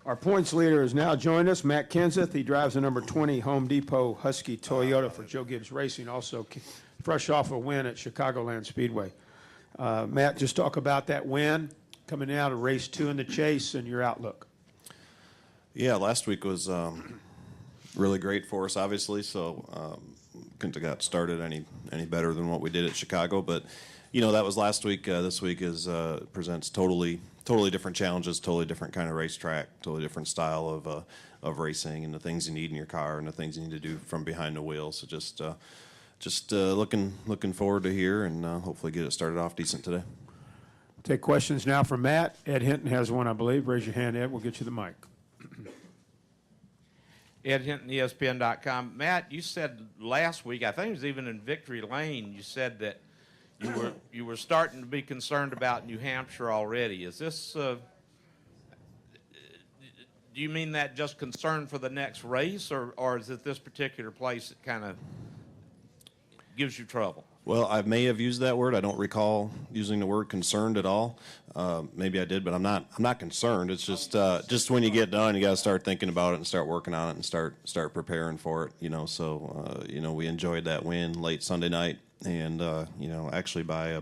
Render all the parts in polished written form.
Our points leader has now joined us, Matt Kenseth. He drives the number 20 Home Depot Husky Toyota for Joe Gibbs Racing, also fresh off a win at Chicagoland Speedway. Matt, just talk about that win, coming out of race 2 in the chase, and your outlook. Yeah, last week was really great for us, obviously, so couldn't have got started any better than what we did at Chicago, but that was last week. This week presents totally different challenges, totally different kind of racetrack, totally different style of racing, and the things you need in your car and the things you need to do from behind the wheel. So just looking forward to here and hopefully get it started off decent today. Take questions now from Matt. Ed Hinton has one, I believe. Raise your hand, Ed. We'll get you the mic. Ed Hinton, ESPN.com. Matt, you said last week, I think it was even in Victory Lane, you said that you were starting to be concerned about New Hampshire already. Is this? Do you mean that just concern for the next race, or is it this particular place that kind of gives you trouble? Well, I may have used that word. I don't recall using the word concerned at all. Maybe I did, but I'm not concerned. It's just when you get done, you got to start thinking about it and start working on it and start preparing for it. So we enjoyed that win late Sunday night, and actually by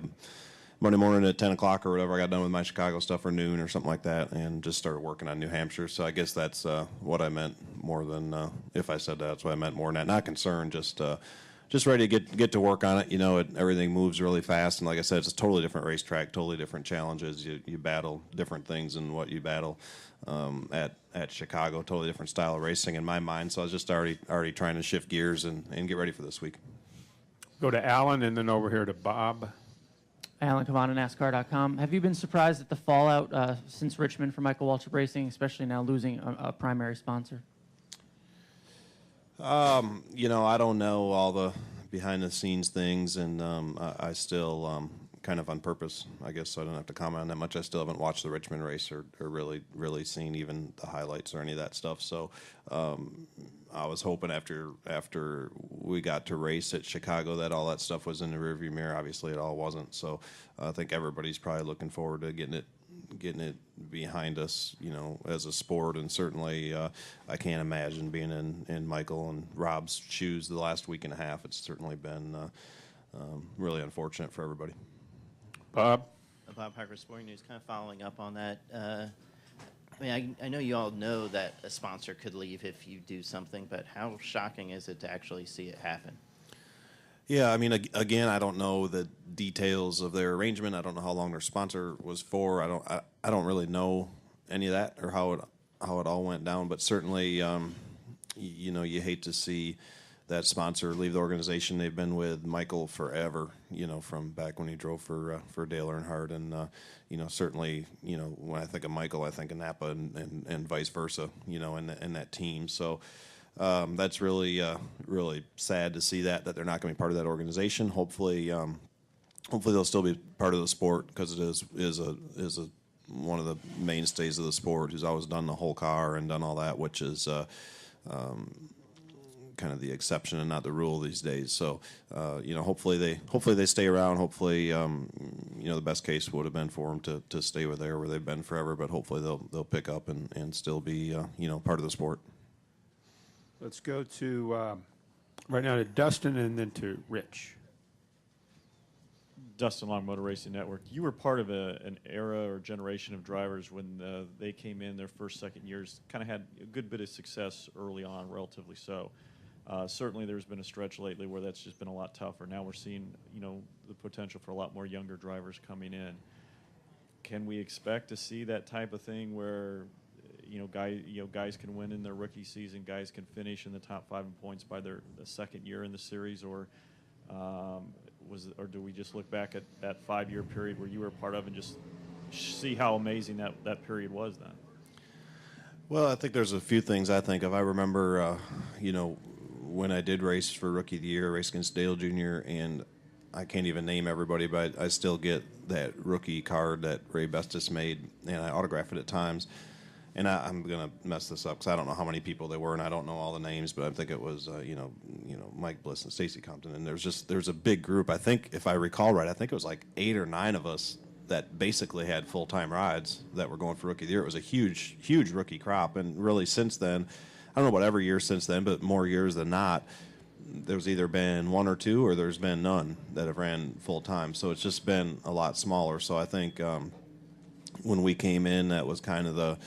Monday morning at 10 o'clock or whatever, I got done with my Chicago stuff for noon or something like that, and just started working on New Hampshire. So I guess that's what I meant more than if I said that. That's what I meant more than that. Not concerned, just ready to get to work on it. Everything moves really fast, and like I said, it's a totally different racetrack, totally different challenges. You battle different things than what you battle at Chicago. Totally different style of racing in my mind. So I was just already trying to shift gears and get ready for this week. Go to Alan and then over here to Bob. Alan Cavana, NASCAR.com. Have you been surprised at the fallout since Richmond for Michael Waltrip Racing, especially now losing a primary sponsor? I don't know all the behind-the-scenes things, and I still, kind of on purpose, I guess, so I don't have to comment on that much. I still haven't watched the Richmond race or really seen even the highlights or any of that stuff. So I was hoping after we got to race at Chicago that all that stuff was in the rearview mirror. Obviously, it all wasn't. So I think everybody's probably looking forward to getting it behind us, as a sport. And certainly I can't imagine being in Michael and Rob's shoes the last week and a half. It's certainly been really unfortunate for everybody. Bob? Bob Harker, Sporting News, kind of following up on that. I know you all know that a sponsor could leave if you do something, but how shocking is it to actually see it happen? Yeah, again, I don't know the details of their arrangement. I don't know how long their sponsor was for. I don't really know any of that or how it all went down. But certainly, you hate to see that sponsor leave the organization. They've been with Michael forever. From back when he drove for Dale Earnhardt, and certainly, when I think of Michael, I think of Napa and vice versa. And that team. So. That's really sad to see that they're not going to be part of that organization. Hopefully they'll still be part of the sport, because it is one of the mainstays of the sport, who's always done the whole car and done all that, which is kind of the exception and not the rule these days. So hopefully they stay around. Hopefully the best case would have been for them to stay where they've been forever, but hopefully they'll pick up and still be part of the sport. Let's go to right now to Dustin and then to Rich. Dustin Long, Motor Racing Network. You were part of an era or generation of drivers when they came in their first, second years, kind of had a good bit of success early on, relatively so. Certainly there's been a stretch lately where that's just been a lot tougher. Now we're seeing, the potential for a lot more younger drivers coming in. Can we expect to see that type of thing where guys can win in their rookie season, guys can finish in the top 5 in points by the second year in the series, or do we just look back at that 5-year period where you were part of and just see how amazing that period was then? Well, I think there's a few things I think of. I remember, when I did race for Rookie of the Year, race against Dale Jr., and I can't even name everybody, but I still get that rookie card that Ray Bestis made, and I autograph it at times. And I'm going to mess this up because I don't know how many people there were, and I don't know all the names, but I think it was, Mike Bliss and Stacy Compton. And there's a big group. I think, if I recall right, I think it was like 8 or 9 of us that basically had full-time rides that were going for Rookie of the Year. It was a huge, huge rookie crop, and really since then, I don't know about every year since then, but more years than not, there's either been one or two or there's been none that have ran full-time. So it's just been a lot smaller. So I think when we came in, that was kind of the,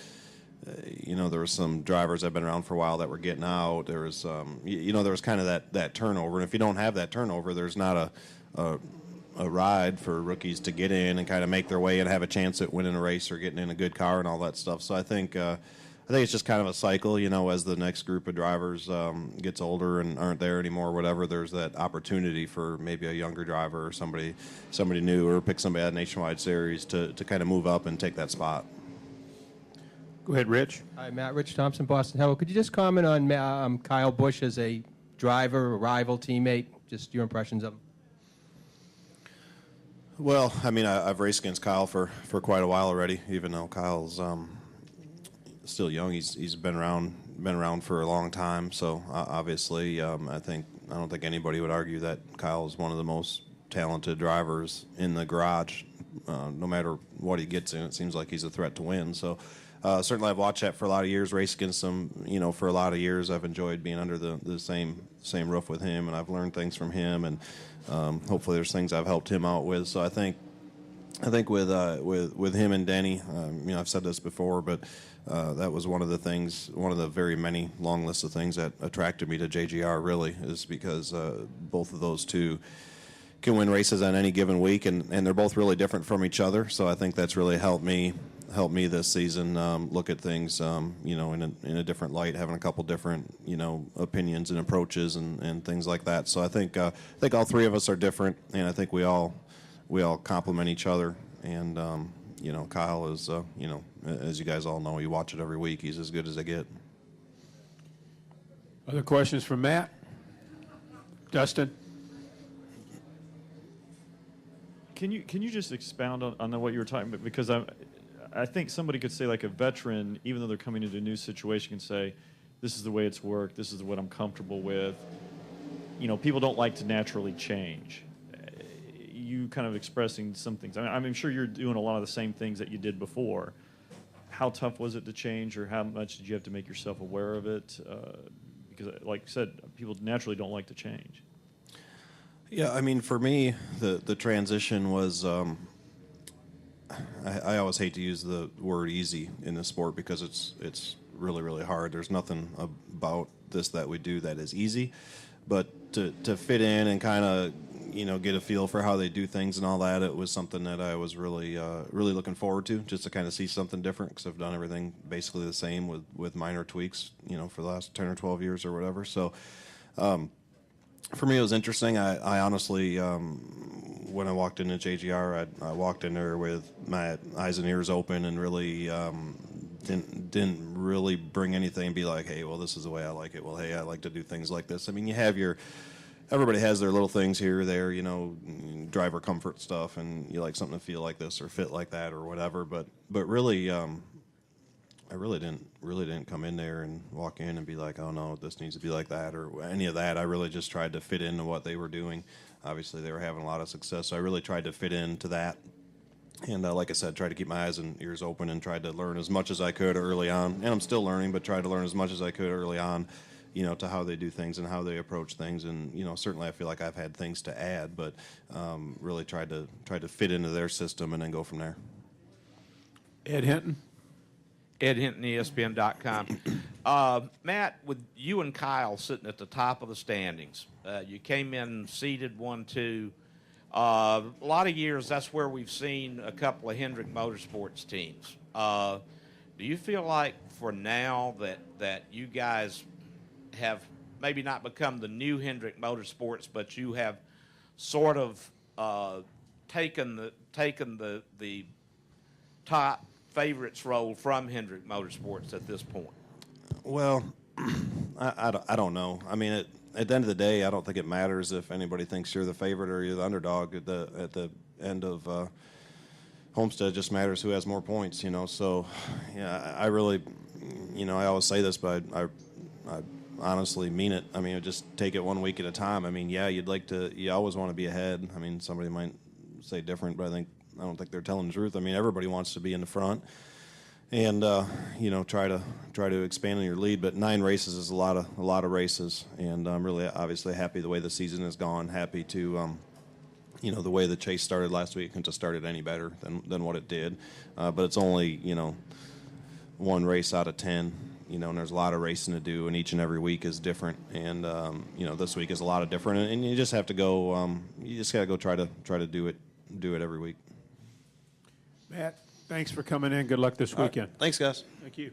there were some drivers that have been around for a while that were getting out. There was, there was kind of that turnover. And if you don't have that turnover, there's not a ride for rookies to get in and kind of make their way and have a chance at winning a race or getting in a good car and all that stuff. So I think it's just kind of a cycle, as the next group of drivers gets older and aren't there anymore, whatever, there's that opportunity for maybe a younger driver or somebody new, or pick somebody out of Nationwide Series to kind of move up and take that spot. Go ahead, Rich. Hi, Matt. Rich Thompson, Boston Herald. Could you just comment on Kyle Busch as a driver, a rival, teammate, just your impressions of him? Well, I mean, I've raced against Kyle for quite a while already, even though Kyle's still young. He's been around for a long time. So obviously, I don't think anybody would argue that Kyle is one of the most talented drivers in the garage. No matter what he gets in, it seems like he's a threat to win. So certainly, I've watched that for a lot of years, raced against him. For a lot of years, I've enjoyed being under the same roof with him, and I've learned things from him, and hopefully, there's things I've helped him out with. So I think with him and Denny, I've said this before, but that was one of the very many long lists of things that attracted me to JGR. Really, is because both of those two can win races on any given week, and they're both really different from each other. So I think that's really helped me this season look at things, in a different light, having a couple different, opinions and approaches and things like that. So I think all three of us are different, and I think we all complement each other. And Kyle is, as you guys all know, you watch it every week. He's as good as they get. Other questions from Matt? Dustin? Can you just expound on what you were talking about? Because I think somebody could say, like, a veteran, even though they're coming into a new situation, can say, this is the way it's worked, this is what I'm comfortable with. People don't like to naturally change. You kind of expressing some things. I'm sure you're doing a lot of the same things that you did before. How tough was it to change, or how much did you have to make yourself aware of it? Because, like I said, people naturally don't like to change. Yeah, I mean, for me, the transition was, I always hate to use the word easy in this sport because it's really, really hard. There's nothing about this that we do that is easy, but to fit in and kind of, get a feel for how they do things and all that, it was something that I was really, really looking forward to, just to kind of see something different, because I've done everything basically the same with minor tweaks, for the last 10 or 12 years or whatever. So, for me, it was interesting. I honestly, when I walked into JGR, I walked in there with my eyes and ears open and really didn't really bring anything and be like, hey, well, this is the way I like it. Well, hey, I like to do things like this. I mean, everybody has their little things here or there, driver comfort stuff, and you like something to feel like this or fit like that or whatever. But really, I really didn't come in there and walk in and be like, oh no, this needs to be like that or any of that. I really just tried to fit into what they were doing. Obviously, they were having a lot of success, so I really tried to fit into that. And like I said, tried to keep my eyes and ears open and tried to learn as much as I could early on. And I'm still learning, but tried to learn as much as I could early on, to how they do things and how they approach things. And certainly I feel like I've had things to add, but really tried to fit into their system and then go from there. Ed Hinton? Ed Hinton, ESPN.com. Matt, with you and Kyle sitting at the top of the standings, you came in seeded 1-2. A lot of years, that's where we've seen a couple of Hendrick Motorsports teams. Do you feel like for now that you guys have maybe not become the new Hendrick Motorsports, but you have sort of taken the top favorites role from Hendrick Motorsports at this point? Well, I don't know. I mean, at the end of the day, I don't think it matters if anybody thinks you're the favorite or you're the underdog. At the end of Homestead, it just matters who has more points. So yeah, I really, I always say this, but I honestly mean it. I mean, just take it 1 week at a time. I mean, yeah, you always want to be ahead. I mean, somebody might say different, but I think don't think they're telling the truth. I mean, everybody wants to be in the front, and you know, try to expand on your lead. But 9 races is a lot of races, and I'm really obviously happy the way the season has gone. Happy to you know, the way the chase started last week couldn't have started any better than what it did. But it's only, you know, 1 race out of 10, you know, and there's a lot of racing to do, and each and every week is different. And, you know, this week is a lot of different, and you just have to go, you just got to go try to do it every week. Matt, thanks for coming in. Good luck this weekend. Thanks, guys. Thank you.